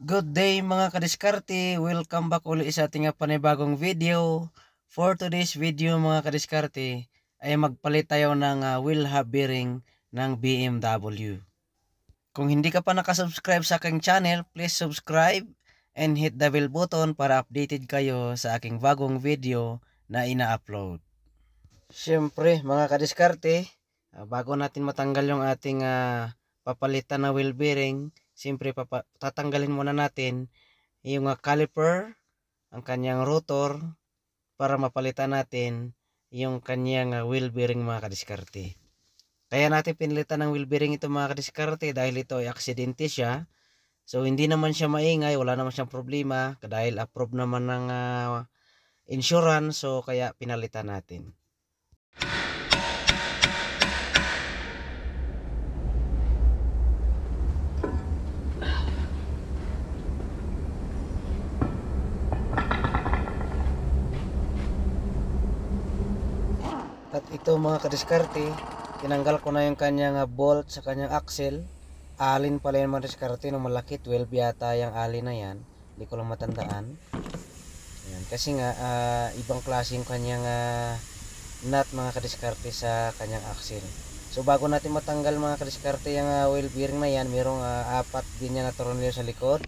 Good day mga kadiskarte, welcome back ulit sa ating panibagong video. For today's video mga kadiskarte ay magpalit tayo ng wheel hub bearing ng BMW. Kung hindi ka pa nakasubscribe sa aking channel, please subscribe and hit the bell button para updated kayo sa aking bagong video na ina-upload. Siyempre mga kadiskarte, bago natin matanggal yung ating papalitan na wheel bearing, siyempre tatanggalin muna natin yung caliper, ang kanyang rotor, para mapalitan natin yung kanyang wheel bearing mga kadiskarte. Kaya natin pinilitan ng wheel bearing ito mga kadiskarte dahil ito ay aksidente siya. So hindi naman siya maingay, wala naman siyang problema dahil approve naman ng insurance, so kaya pinalitan natin. At ito mga kadiskarte, tinanggal ko na yung kanyang bolt sa kanyang axle. Alin pala yung mga kadiskarte, nung malaki 12 yata yung alin na yan, hindi ko lang matandaan. Ayan, kasi nga ibang klase yung kanyang nut mga kadiskarte sa kanyang axle. So bago natin matanggal mga kadiskarte yung wheel bearing na yan, mayroong 4 din yan na tornilyo sa likod.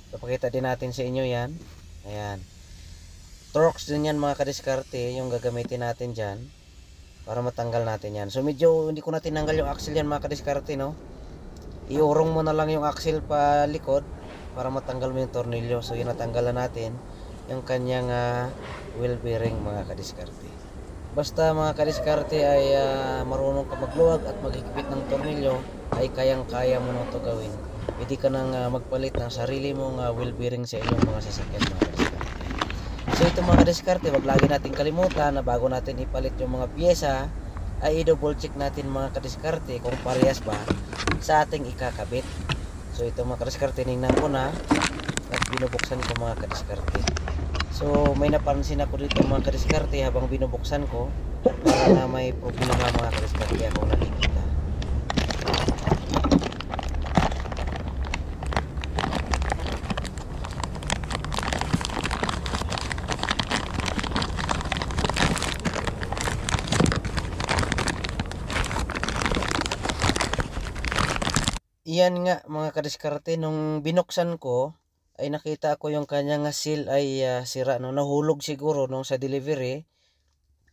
Papakita din natin sa inyo yan. Ayan, Torx din yan mga kadiskarte yung gagamitin natin dyan para matanggal natin yan. So medyo hindi ko na tinanggal yung axle yan mga kadiskarte, no? Iurong mo na lang yung axle pa likod para matanggal mo yung tornilyo. So yun, natanggalan natin yung kanyang wheel bearing mga kadiskarte. Basta mga kadiskarte ay marunong ka magluwag at maghigpit ng tornilyo, ay kayang kaya mo na ito gawin. Pwede ka nang magpalit ng sarili mong wheel bearing sa inyong mga sasakyan mga kadiskarte. So ito mga kadiskarte, wag lagi natin kalimutan na bago natin ipalit yung mga pyesa ay i-double check natin mga kadiskarte kung parehas ba sa ating ikakabit. So ito mga kadiskarte, tingnan ko na at binubuksan ko mga kadiskarte. So may napansin ako dito mga kadiskarte habang binubuksan ko, para na may problema mga kadiskarte akong nakikita. Iyan nga mga kadiskarte, nung binuksan ko ay nakita ko yung kanyang seal ay sira, no? Nahulog siguro nung sa delivery,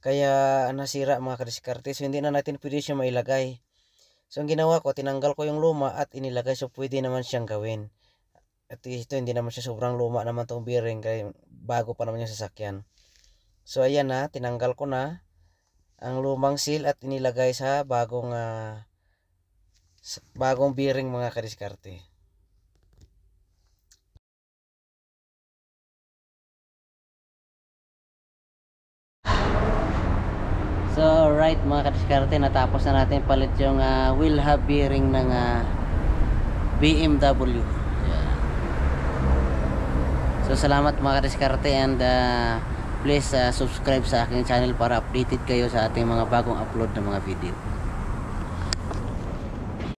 kaya nasira mga kadiskarte. So hindi na natin pwede siya mailagay. So ang ginawa ko, tinanggal ko yung luma at inilagay. So pwede naman siyang gawin. At ito hindi naman siya sobrang luma naman tong bearing, kaya bago pa naman yung sasakyan. So ayan na, tinanggal ko na ang lumang seal at inilagay sa bagong bearing mga kadiskarte. So right mga kadiskarte, natapos na natin palit yung wheel hub bearing ng BMW. Yeah. So salamat mga kadiskarte, and please subscribe sa aking channel para updated kayo sa ating mga bagong upload ng mga video.